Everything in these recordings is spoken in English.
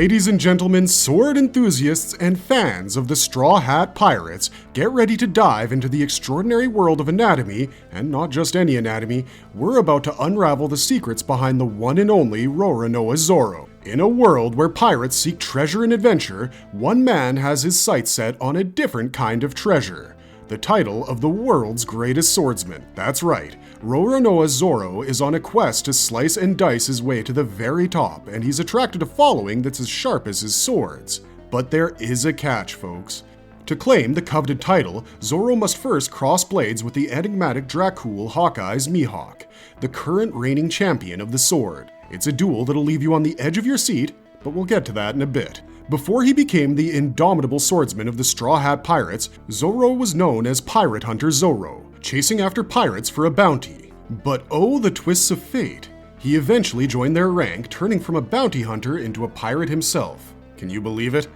Ladies and gentlemen, sword enthusiasts and fans of the Straw Hat Pirates, get ready to dive into the extraordinary world of anatomy, and not just any anatomy. We're about to unravel the secrets behind the one and only Roronoa Zoro. In a world where pirates seek treasure and adventure, one man has his sights set on a different kind of treasure. The title of the world's greatest swordsman. That's right, Roronoa Zoro is on a quest to slice and dice his way to the very top, and he's attracted a following that's as sharp as his swords. But there is a catch, folks. To claim the coveted title, Zoro must first cross blades with the enigmatic Dracul Hawkeye's Mihawk, the current reigning champion of the sword. It's a duel that'll leave you on the edge of your seat, but we'll get to that in a bit. Before he became the indomitable swordsman of the Straw Hat Pirates, Zoro was known as Pirate Hunter Zoro, chasing after pirates for a bounty. But oh, the twists of fate. He eventually joined their rank, turning from a bounty hunter into a pirate himself. Can you believe it?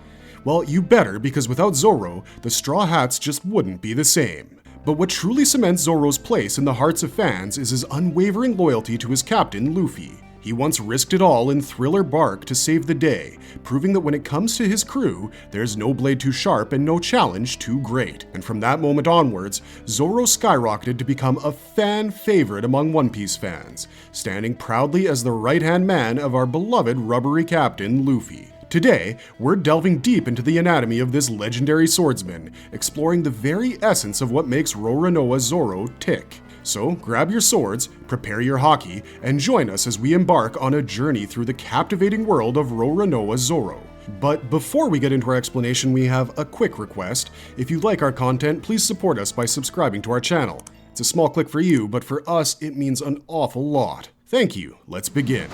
Well, you better, because without Zoro, the Straw Hats just wouldn't be the same. But what truly cements Zoro's place in the hearts of fans is his unwavering loyalty to his captain, Luffy. He once risked it all in thriller bark to save the day, proving that when it comes to his crew, there's no blade too sharp and no challenge too great. And from that moment onwards, Zoro skyrocketed to become a fan favorite among One Piece fans, standing proudly as the right-hand man of our beloved rubbery captain, Luffy. Today, we're delving deep into the anatomy of this legendary swordsman, exploring the very essence of what makes Roronoa Zoro tick. So grab your swords, prepare your haki, and join us as we embark on a journey through the captivating world of Roronoa Zoro. But before we get into our explanation, we have a quick request. If you like our content, please support us by subscribing to our channel. It's a small click for you, but for us, it means an awful lot. Thank you. Let's begin.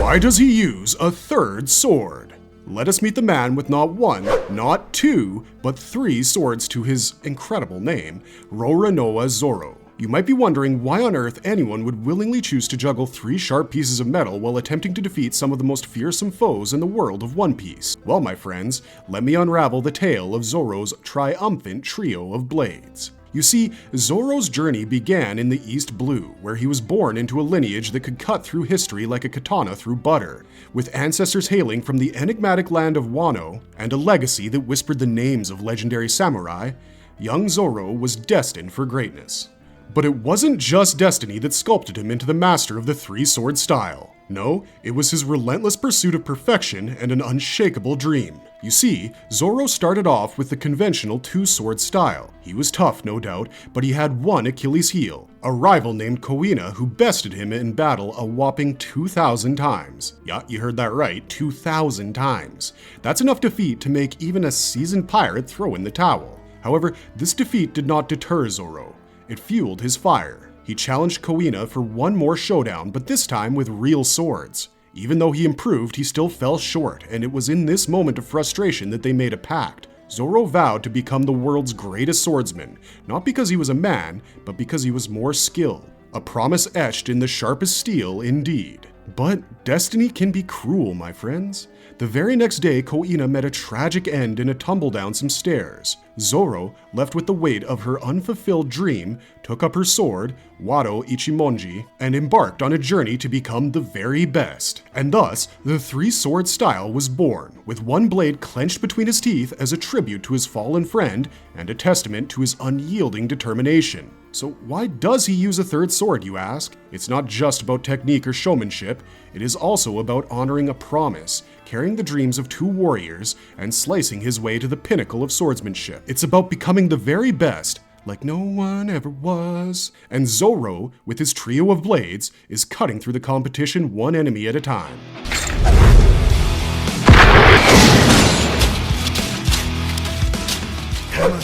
Why does he use a third sword? Let us meet the man with not one, not two, but three swords to his incredible name, Roronoa Zoro. You might be wondering why on earth anyone would willingly choose to juggle three sharp pieces of metal while attempting to defeat some of the most fearsome foes in the world of One Piece. Well, my friends, let me unravel the tale of Zoro's triumphant trio of blades. You see, Zoro's journey began in the East Blue, where he was born into a lineage that could cut through history like a katana through butter. With ancestors hailing from the enigmatic land of Wano, and a legacy that whispered the names of legendary samurai, young Zoro was destined for greatness. But it wasn't just destiny that sculpted him into the master of the three-sword style. No, it was his relentless pursuit of perfection and an unshakable dream. You see, Zoro started off with the conventional two-sword style. He was tough, no doubt, but he had one Achilles heel, a rival named Kuina who bested him in battle a whopping 2,000 times. Yeah, you heard that right, 2,000 times. That's enough defeat to make even a seasoned pirate throw in the towel. However, this defeat did not deter Zoro. It fueled his fire. He challenged Kuina for one more showdown, but this time with real swords. Even though he improved, he still fell short, and it was in this moment of frustration that they made a pact. Zoro vowed to become the world's greatest swordsman, not because he was a man, but because he was more skilled. A promise etched in the sharpest steel indeed. But destiny can be cruel, my friends. The very next day, Kuina met a tragic end in a tumble down some stairs. Zoro, left with the weight of her unfulfilled dream, took up her sword, Wado Ichimonji, and embarked on a journey to become the very best. And thus, the three-sword style was born, with one blade clenched between his teeth as a tribute to his fallen friend and a testament to his unyielding determination. So why does he use a third sword, you ask? It's not just about technique or showmanship, it is also about honoring a promise, carrying the dreams of two warriors, and slicing his way to the pinnacle of swordsmanship. It's about becoming the very best, like no one ever was. And Zoro, with his trio of blades, is cutting through the competition one enemy at a time.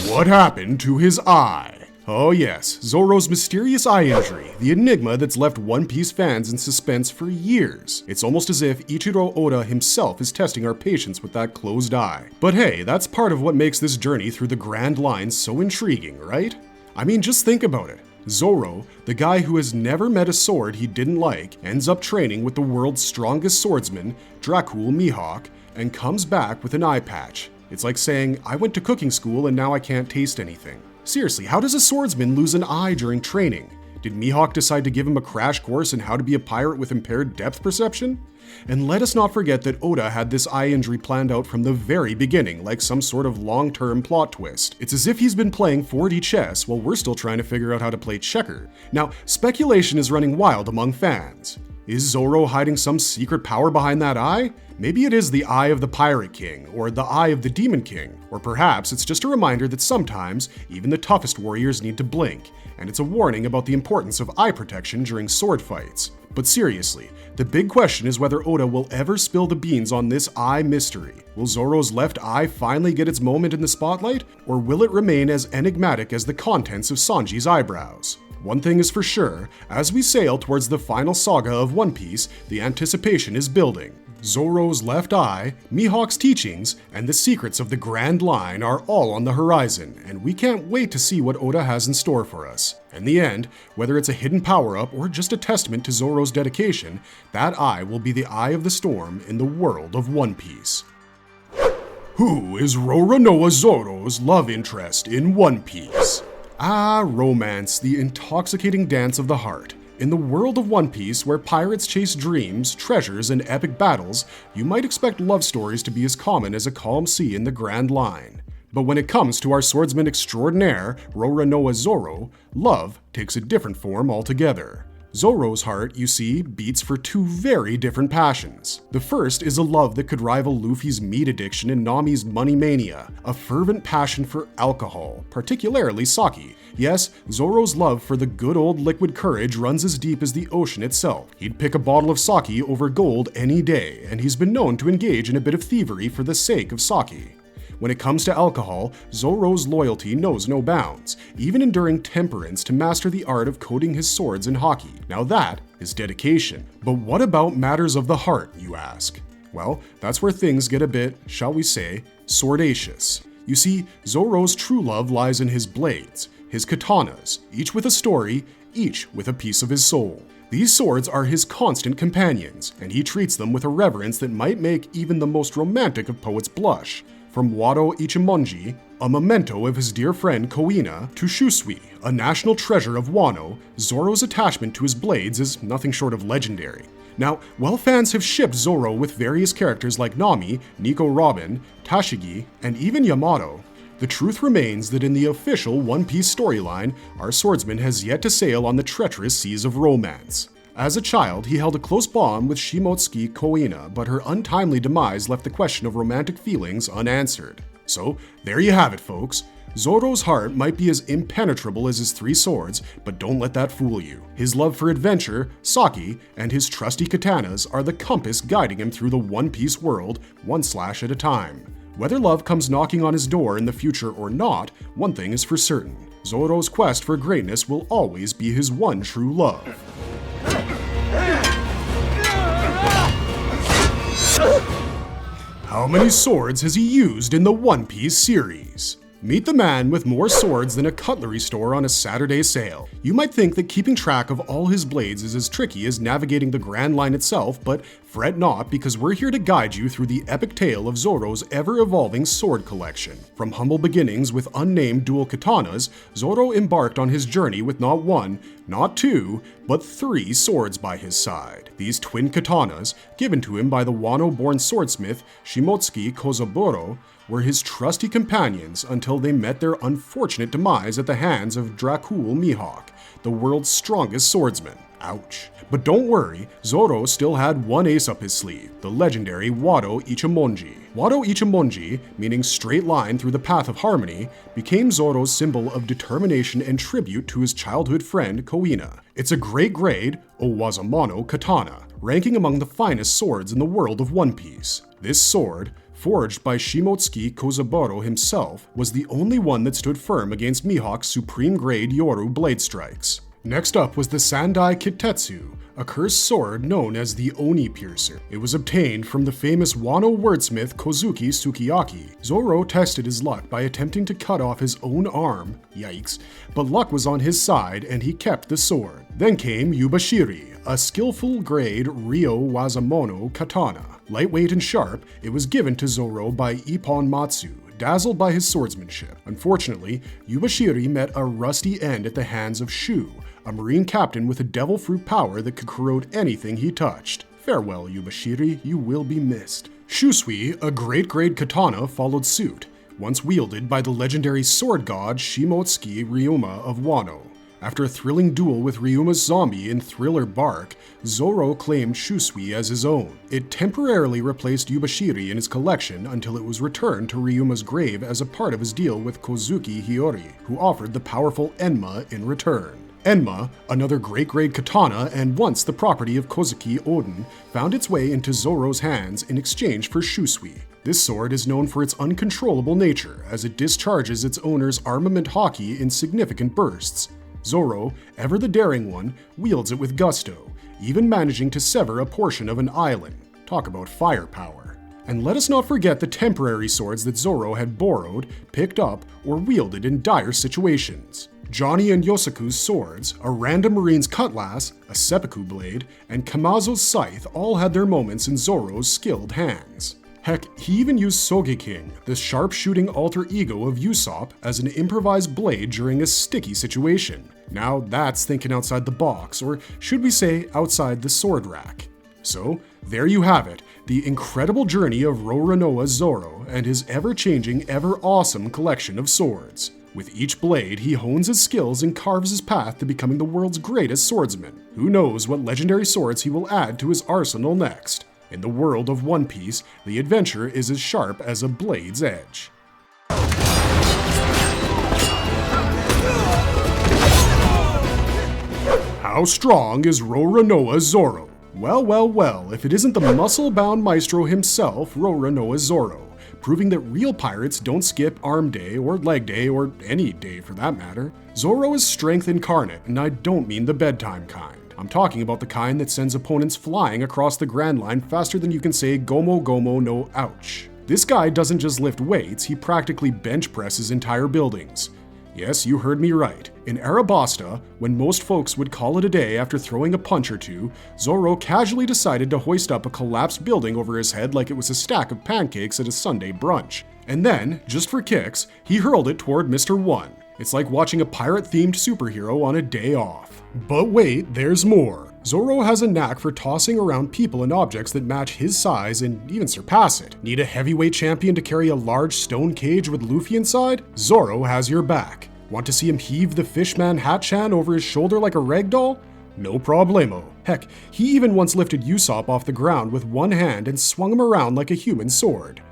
What happened to his eye? Oh yes, Zoro's mysterious eye injury, the enigma that's left One Piece fans in suspense for years. It's almost as if Ichiro Oda himself is testing our patience with that closed eye. But hey, that's part of what makes this journey through the Grand Line so intriguing, right? I mean, just think about it. Zoro, the guy who has never met a sword he didn't like, ends up training with the world's strongest swordsman, Dracul Mihawk, and comes back with an eye patch. It's like saying, I went to cooking school and now I can't taste anything. Seriously, how does a swordsman lose an eye during training? Did Mihawk decide to give him a crash course in how to be a pirate with impaired depth perception? And let us not forget that Oda had this eye injury planned out from the very beginning, like some sort of long-term plot twist. It's as if he's been playing 4D chess while we're still trying to figure out how to play checker. Now, speculation is running wild among fans. Is Zoro hiding some secret power behind that eye? Maybe it is the Eye of the Pirate King, or the Eye of the Demon King, or perhaps it's just a reminder that sometimes even the toughest warriors need to blink, and it's a warning about the importance of eye protection during sword fights. But seriously, the big question is whether Oda will ever spill the beans on this eye mystery. Will Zoro's left eye finally get its moment in the spotlight, or will it remain as enigmatic as the contents of Sanji's eyebrows? One thing is for sure, as we sail towards the final saga of One Piece, the anticipation is building. Zoro's left eye, Mihawk's teachings, and the secrets of the Grand Line are all on the horizon, and we can't wait to see what Oda has in store for us. In the end, whether it's a hidden power-up or just a testament to Zoro's dedication, that eye will be the eye of the storm in the world of One Piece. Who is Roronoa Zoro's love interest in One Piece? Ah, romance, the intoxicating dance of the heart. In the world of One Piece, where pirates chase dreams, treasures, and epic battles, you might expect love stories to be as common as a calm sea in the Grand Line. But when it comes to our swordsman extraordinaire, Roronoa Zoro, love takes a different form altogether. Zoro's heart, you see, beats for two very different passions. The first is a love that could rival Luffy's meat addiction and Nami's money mania, a fervent passion for alcohol, particularly sake. Yes, Zoro's love for the good old liquid courage runs as deep as the ocean itself. He'd pick a bottle of sake over gold any day, and he's been known to engage in a bit of thievery for the sake of sake. When it comes to alcohol, Zoro's loyalty knows no bounds, even enduring temperance to master the art of coating his swords in Haki. Now that is dedication. But what about matters of the heart, you ask? Well, that's where things get a bit, shall we say, swordacious. You see, Zoro's true love lies in his blades, his katanas, each with a story, each with a piece of his soul. These swords are his constant companions, and he treats them with a reverence that might make even the most romantic of poets blush. From Wado Ichimonji, a memento of his dear friend Koina, to Shusui, a national treasure of Wano, Zoro's attachment to his blades is nothing short of legendary. Now, while fans have shipped Zoro with various characters like Nami, Nico Robin, Tashigi, and even Yamato, the truth remains that in the official One Piece storyline, our swordsman has yet to sail on the treacherous seas of romance. As a child, he held a close bond with Shimotsuki Koina, but her untimely demise left the question of romantic feelings unanswered. So, there you have it, folks. Zoro's heart might be as impenetrable as his three swords, but don't let that fool you. His love for adventure, sake, and his trusty katanas are the compass guiding him through the One Piece world, one slash at a time. Whether love comes knocking on his door in the future or not, one thing is for certain. Zoro's quest for greatness will always be his one true love. How many swords has he used in the One Piece series? Meet the man with more swords than a cutlery store on a Saturday sale. You might think that keeping track of all his blades is as tricky as navigating the Grand Line itself, but fret not, because we're here to guide you through the epic tale of Zoro's ever-evolving sword collection. From humble beginnings with unnamed dual katanas, Zoro embarked on his journey with not one, not two, but three swords by his side. These twin katanas, given to him by the Wano-born swordsmith Shimotsuki Kozaburo, were his trusty companions until they met their unfortunate demise at the hands of Dracul Mihawk, the world's strongest swordsman. Ouch. But don't worry, Zoro still had one ace up his sleeve, the legendary Wado Ichimonji. Wado Ichimonji, meaning straight line through the path of harmony, became Zoro's symbol of determination and tribute to his childhood friend Koina. It's a great grade, Owazamano katana, ranking among the finest swords in the world of One Piece. This sword, forged by Shimotsuki Kozaburo himself, was the only one that stood firm against Mihawk's supreme-grade Yoru blade strikes. Next up was the Sandai Kitetsu, a cursed sword known as the Oni Piercer. It was obtained from the famous Wano wordsmith Kozuki Sukiyaki. Zoro tested his luck by attempting to cut off his own arm, yikes, but luck was on his side and he kept the sword. Then came Yubashiri, a skillful grade Ryo Wazamono katana. Lightweight and sharp, it was given to Zoro by Ippon Matsu, dazzled by his swordsmanship. Unfortunately, Yubashiri met a rusty end at the hands of Shu, a marine captain with a devil fruit power that could corrode anything he touched. Farewell, Yubashiri, you will be missed. Shusui, a great katana, followed suit, once wielded by the legendary sword god Shimotsuki Ryuma of Wano. After a thrilling duel with Ryuma's zombie in Thriller Bark, Zoro claimed Shusui as his own. It temporarily replaced Yubashiri in his collection until it was returned to Ryuma's grave as a part of his deal with Kozuki Hiyori, who offered the powerful Enma in return. Enma, another great katana and once the property of Kozuki Oden, found its way into Zoro's hands in exchange for Shusui. This sword is known for its uncontrollable nature, as it discharges its owner's armament Haki in significant bursts. Zoro, ever the daring one, wields it with gusto, even managing to sever a portion of an island. Talk about firepower. And let us not forget the temporary swords that Zoro had borrowed, picked up, or wielded in dire situations. Johnny and Yosaku's swords, a random marine's cutlass, a seppuku blade, and Kamazo's scythe all had their moments in Zoro's skilled hands. Heck, he even used Sogeking, the sharp-shooting alter ego of Usopp, as an improvised blade during a sticky situation. Now that's thinking outside the box, or should we say outside the sword rack. So, there you have it, the incredible journey of Roronoa Zoro and his ever-changing, ever-awesome collection of swords. With each blade, he hones his skills and carves his path to becoming the world's greatest swordsman. Who knows what legendary swords he will add to his arsenal next? In the world of One Piece, the adventure is as sharp as a blade's edge. How strong is Roronoa Zoro? Well, if it isn't the muscle-bound maestro himself, Roronoa Zoro, proving that real pirates don't skip arm day or leg day or any day for that matter. Zoro is strength incarnate, and I don't mean the bedtime kind. I'm talking about the kind that sends opponents flying across the Grand Line faster than you can say gomo gomo no ouch. This guy doesn't just lift weights, he practically bench presses entire buildings. Yes, you heard me right. In Arabasta, when most folks would call it a day after throwing a punch or two, Zoro casually decided to hoist up a collapsed building over his head like it was a stack of pancakes at a Sunday brunch. And then, just for kicks, he hurled it toward Mr. One. It's like watching a pirate-themed superhero on a day off. But wait, there's more. Zoro has a knack for tossing around people and objects that match his size and even surpass it. Need a heavyweight champion to carry a large stone cage with Luffy inside? Zoro has your back. Want to see him heave the fishman Hatchan over his shoulder like a ragdoll? No problemo. Heck, he even once lifted Usopp off the ground with one hand and swung him around like a human sword.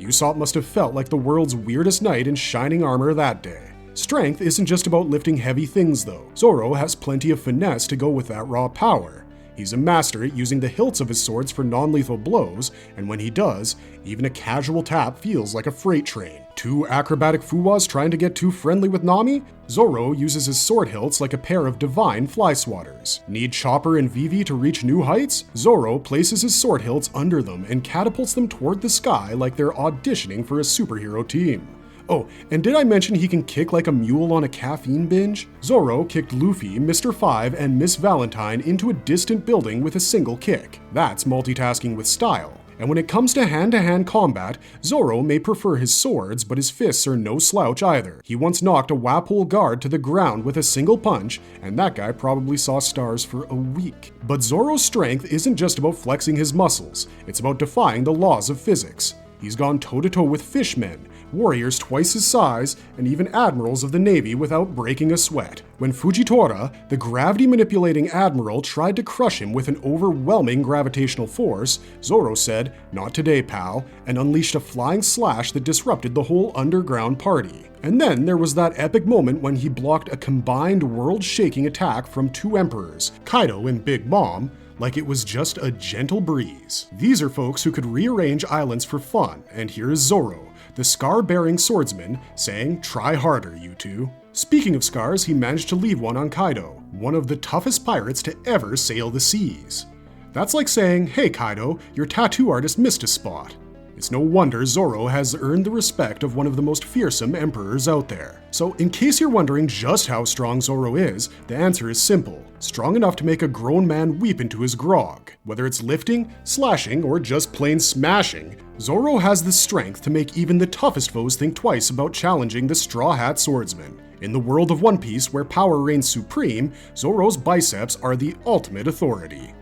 Usopp must have felt like the world's weirdest knight in shining armor that day. Strength isn't just about lifting heavy things though. Zoro has plenty of finesse to go with that raw power. He's a master at using the hilts of his swords for non-lethal blows, and when he does, even a casual tap feels like a freight train. Two acrobatic Fuwas trying to get too friendly with Nami? Zoro uses his sword hilts like a pair of divine fly swatters. Need Chopper and Vivi to reach new heights? Zoro places his sword hilts under them and catapults them toward the sky like they're auditioning for a superhero team. Oh, and did I mention he can kick like a mule on a caffeine binge? Zoro kicked Luffy, Mr. Five, and Miss Valentine into a distant building with a single kick. That's multitasking with style. And when it comes to hand-to-hand combat, Zoro may prefer his swords, but his fists are no slouch either. He once knocked a Wapole guard to the ground with a single punch, and that guy probably saw stars for a week. But Zoro's strength isn't just about flexing his muscles, it's about defying the laws of physics. He's gone toe-to-toe with fishmen, warriors twice his size, and even admirals of the Navy without breaking a sweat. When Fujitora, the gravity-manipulating admiral, tried to crush him with an overwhelming gravitational force, Zoro said, "Not today, pal," and unleashed a flying slash that disrupted the whole underground party. And then there was that epic moment when he blocked a combined world-shaking attack from two emperors, Kaido and Big Mom, like it was just a gentle breeze. These are folks who could rearrange islands for fun, and here is Zoro, the scar-bearing swordsman, saying, "Try harder, you two." Speaking of scars, he managed to leave one on Kaido, one of the toughest pirates to ever sail the seas. That's like saying, "Hey Kaido, your tattoo artist missed a spot." It's no wonder Zoro has earned the respect of one of the most fearsome emperors out there. So in case you're wondering just how strong Zoro is, the answer is simple. Strong enough to make a grown man weep into his grog. Whether it's lifting, slashing, or just plain smashing, Zoro has the strength to make even the toughest foes think twice about challenging the Straw Hat Swordsman. In the world of One Piece, where power reigns supreme, Zoro's biceps are the ultimate authority.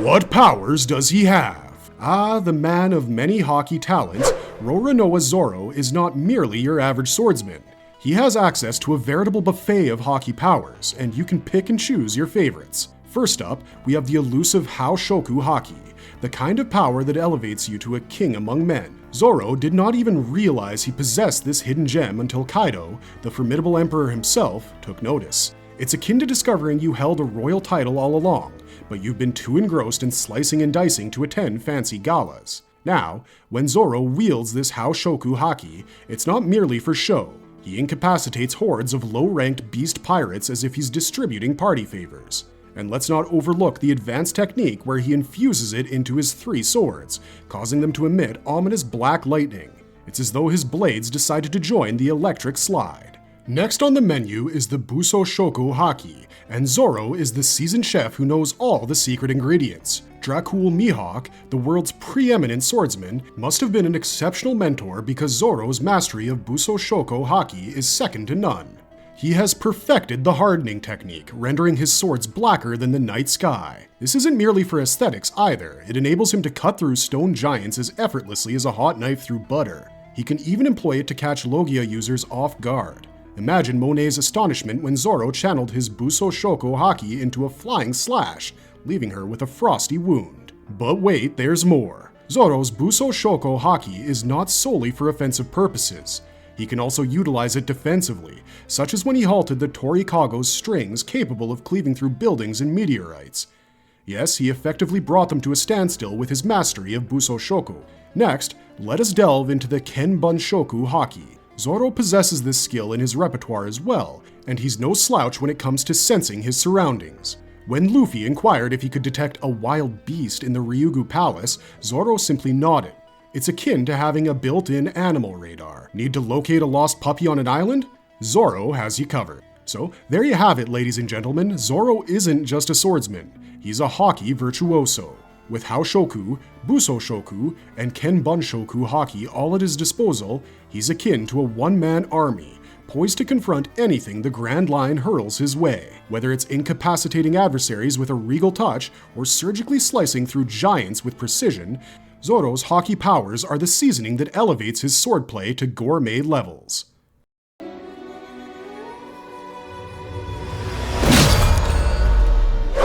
What powers does he have? Ah, the man of many Haki talents, Roronoa Zoro is not merely your average swordsman. He has access to a veritable buffet of Haki powers, and you can pick and choose your favorites. First up, we have the elusive Haoshoku Haki, the kind of power that elevates you to a king among men. Zoro did not even realize he possessed this hidden gem until Kaido, the formidable emperor himself, took notice. It's akin to discovering you held a royal title all along, but you've been too engrossed in slicing and dicing to attend fancy galas. Now, when Zoro wields this Haoshoku Haki, it's not merely for show. He incapacitates hordes of low-ranked beast pirates as if he's distributing party favors. And let's not overlook the advanced technique where he infuses it into his 3 swords, causing them to emit ominous black lightning. It's as though his blades decided to join the electric slide. Next on the menu is the Buso Shoku Haki, and Zoro is the seasoned chef who knows all the secret ingredients. Dracul Mihawk, the world's preeminent swordsman, must have been an exceptional mentor because Zoro's mastery of Buso Shoku Haki is second to none. He has perfected the hardening technique, rendering his swords blacker than the night sky. This isn't merely for aesthetics either, it enables him to cut through stone giants as effortlessly as a hot knife through butter. He can even employ it to catch Logia users off guard. Imagine Monet's astonishment when Zoro channeled his Buso Shoku Haki into a flying slash, leaving her with a frosty wound. But wait, there's more. Zoro's Buso Shoku Haki is not solely for offensive purposes. He can also utilize it defensively, such as when he halted the Torikago's strings capable of cleaving through buildings and meteorites. Yes, he effectively brought them to a standstill with his mastery of Buso Shoku. Next, let us delve into the Kenbunshoku Haki. Zoro possesses this skill in his repertoire as well, and he's no slouch when it comes to sensing his surroundings. When Luffy inquired if he could detect a wild beast in the Ryugu Palace, Zoro simply nodded. It's akin to having a built-in animal radar. Need to locate a lost puppy on an island? Zoro has you covered. So there you have it, ladies and gentlemen. Zoro isn't just a swordsman. He's a Haki virtuoso. With Haoshoku, Buso Shoku, and Kenbunshoku Haki all at his disposal, he's akin to a one-man army, poised to confront anything the Grand Line hurls his way. Whether it's incapacitating adversaries with a regal touch or surgically slicing through giants with precision, Zoro's Haki powers are the seasoning that elevates his swordplay to gourmet levels.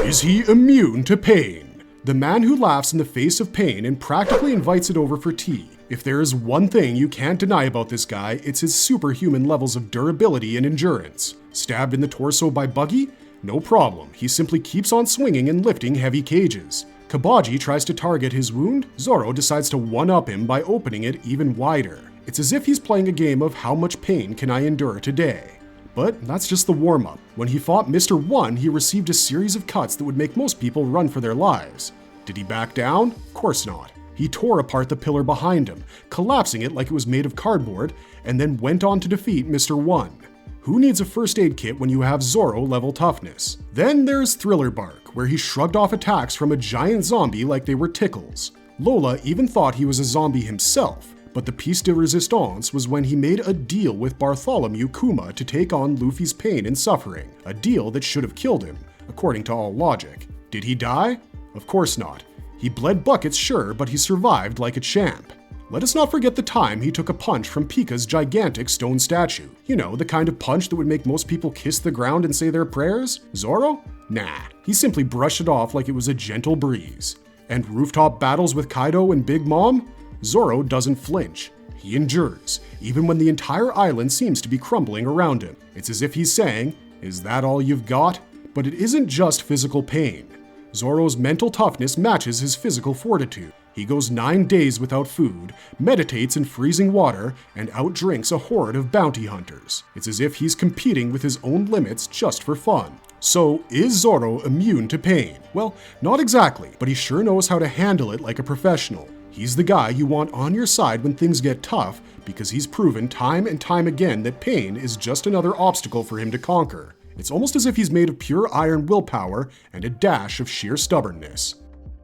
Is he immune to pain? The man who laughs in the face of pain and practically invites it over for tea. If there is one thing you can't deny about this guy, it's his superhuman levels of durability and endurance. Stabbed in the torso by Buggy? No problem, he simply keeps on swinging and lifting heavy cages. Kabaji tries to target his wound, Zoro decides to one-up him by opening it even wider. It's as if he's playing a game of how much pain can I endure today. But that's just the warm-up. When he fought Mr. One, he received a series of cuts that would make most people run for their lives. Did he back down? Of course not. He tore apart the pillar behind him, collapsing it like it was made of cardboard, and then went on to defeat Mr. One. Who needs a first aid kit when you have Zoro-level toughness? Then there's Thriller Bark, where he shrugged off attacks from a giant zombie like they were tickles. Lola even thought he was a zombie himself, but the piece de resistance was when he made a deal with Bartholomew Kuma to take on Luffy's pain and suffering, a deal that should have killed him, according to all logic. Did he die? Of course not. He bled buckets, sure, but he survived like a champ. Let us not forget the time he took a punch from Pika's gigantic stone statue. You know, the kind of punch that would make most people kiss the ground and say their prayers? Zoro? Nah, he simply brushed it off like it was a gentle breeze. And rooftop battles with Kaido and Big Mom? Zoro doesn't flinch. He endures, even when the entire island seems to be crumbling around him. It's as if he's saying, "Is that all you've got?" But it isn't just physical pain. Zoro's mental toughness matches his physical fortitude. He goes 9 days without food, meditates in freezing water, and outdrinks a horde of bounty hunters. It's as if he's competing with his own limits just for fun. So, is Zoro immune to pain? Well, not exactly, but he sure knows how to handle it like a professional. He's the guy you want on your side when things get tough because he's proven time and time again that pain is just another obstacle for him to conquer. It's almost as if he's made of pure iron willpower and a dash of sheer stubbornness.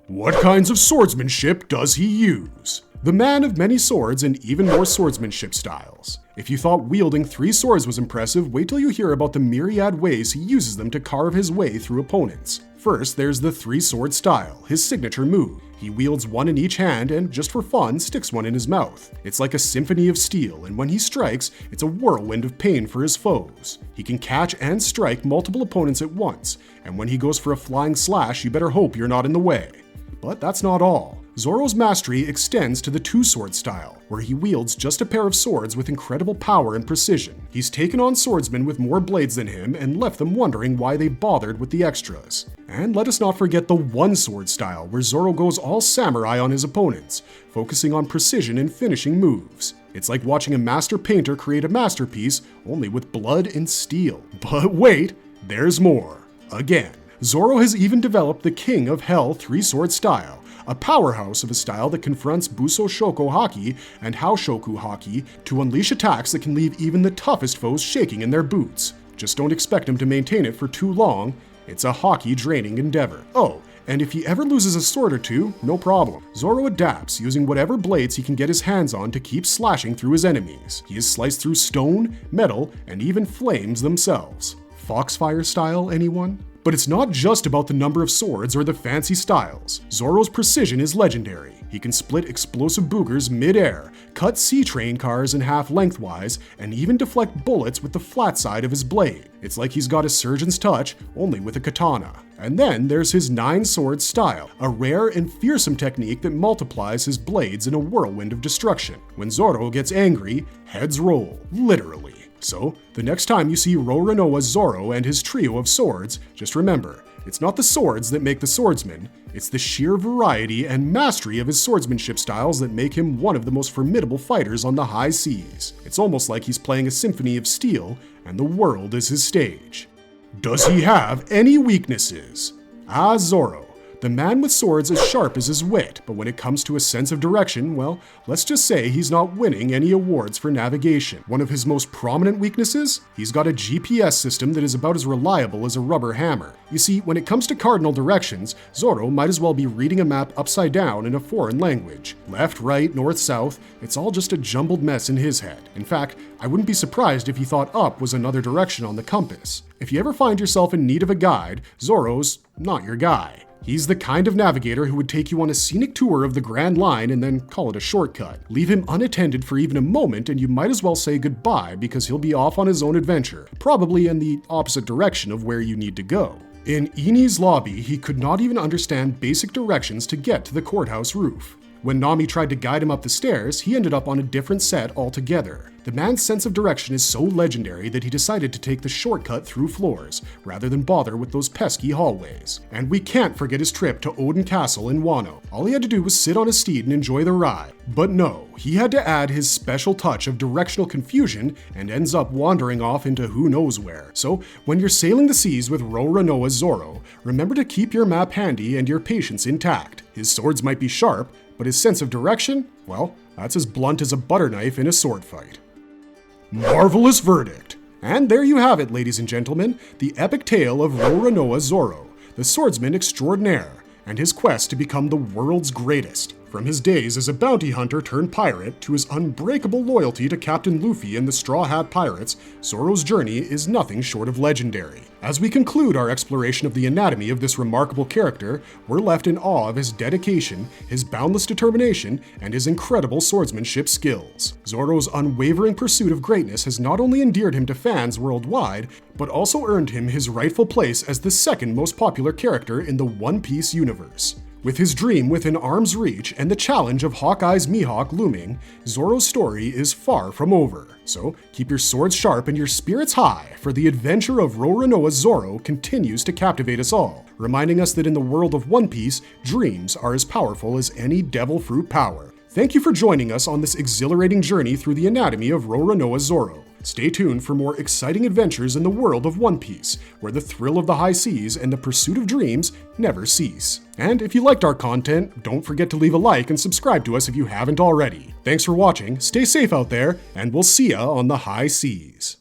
What kinds of swordsmanship does he use? The man of many swords and even more swordsmanship styles. If you thought wielding 3 swords was impressive, wait till you hear about the myriad ways he uses them to carve his way through opponents. First, there's the 3-sword style, his signature move. He wields one in each hand and, just for fun, sticks one in his mouth. It's like a symphony of steel, and when he strikes, it's a whirlwind of pain for his foes. He can catch and strike multiple opponents at once, and when he goes for a flying slash, you better hope you're not in the way. But that's not all. Zoro's mastery extends to the 2-sword style, where he wields just a pair of swords with incredible power and precision. He's taken on swordsmen with more blades than him and left them wondering why they bothered with the extras. And let us not forget the 1-sword style, where Zoro goes all samurai on his opponents, focusing on precision and finishing moves. It's like watching a master painter create a masterpiece, only with blood and steel. But wait, there's more. Again, Zoro has even developed the King of Hell 3-sword style, a powerhouse of a style that confronts Buso Shoko Haki and Haoshoku Haki to unleash attacks that can leave even the toughest foes shaking in their boots. Just don't expect him to maintain it for too long. It's a Haki-draining endeavor. Oh, and if he ever loses a sword or two, no problem. Zoro adapts, using whatever blades he can get his hands on to keep slashing through his enemies. He has sliced through stone, metal, and even flames themselves. Foxfire style, anyone? But it's not just about the number of swords or the fancy styles. Zoro's precision is legendary. He can split explosive boogers mid-air, cut sea train cars in half lengthwise, and even deflect bullets with the flat side of his blade. It's like he's got a surgeon's touch, only with a katana. And then there's his 9-sword style, a rare and fearsome technique that multiplies his blades in a whirlwind of destruction. When Zoro gets angry, heads roll, literally. So, the next time you see Roronoa Zoro and his trio of swords, just remember, it's not the swords that make the swordsman, it's the sheer variety and mastery of his swordsmanship styles that make him one of the most formidable fighters on the high seas. It's almost like he's playing a symphony of steel, and the world is his stage. Does he have any weaknesses? Zoro. The man with swords is sharp as his wit, but when it comes to a sense of direction, well, let's just say he's not winning any awards for navigation. One of his most prominent weaknesses? He's got a GPS system that is about as reliable as a rubber hammer. You see, when it comes to cardinal directions, Zoro might as well be reading a map upside down in a foreign language. Left, right, north, south, it's all just a jumbled mess in his head. In fact, I wouldn't be surprised if he thought up was another direction on the compass. If you ever find yourself in need of a guide, Zoro's not your guy. He's the kind of navigator who would take you on a scenic tour of the Grand Line and then call it a shortcut. Leave him unattended for even a moment and you might as well say goodbye because he'll be off on his own adventure, probably in the opposite direction of where you need to go. In Ini's lobby, he could not even understand basic directions to get to the courthouse roof. When Nami tried to guide him up the stairs, he ended up on a different set altogether. The man's sense of direction is so legendary that he decided to take the shortcut through floors, rather than bother with those pesky hallways. And we can't forget his trip to Odin Castle in Wano. All he had to do was sit on his steed and enjoy the ride. But no, he had to add his special touch of directional confusion and ends up wandering off into who knows where. So, when you're sailing the seas with Roronoa Zoro, remember to keep your map handy and your patience intact. His swords might be sharp, but his sense of direction, well, that's as blunt as a butter knife in a sword fight. Marvelous verdict! And there you have it, ladies and gentlemen, the epic tale of Roronoa Zoro, the swordsman extraordinaire, and his quest to become the world's greatest. From his days as a bounty hunter turned pirate to his unbreakable loyalty to Captain Luffy and the Straw Hat Pirates, Zoro's journey is nothing short of legendary. As we conclude our exploration of the anatomy of this remarkable character, we're left in awe of his dedication, his boundless determination, and his incredible swordsmanship skills. Zoro's unwavering pursuit of greatness has not only endeared him to fans worldwide, but also earned him his rightful place as the second most popular character in the One Piece universe. With his dream within arm's reach and the challenge of Hawkeye's Mihawk looming, Zoro's story is far from over. So keep your swords sharp and your spirits high, for the adventure of Roronoa Zoro continues to captivate us all, reminding us that in the world of One Piece, dreams are as powerful as any devil fruit power. Thank you for joining us on this exhilarating journey through the anatomy of Roronoa Zoro. Stay tuned for more exciting adventures in the world of One Piece, where the thrill of the high seas and the pursuit of dreams never cease. And if you liked our content, don't forget to leave a like and subscribe to us if you haven't already. Thanks for watching, stay safe out there, and we'll see ya on the high seas.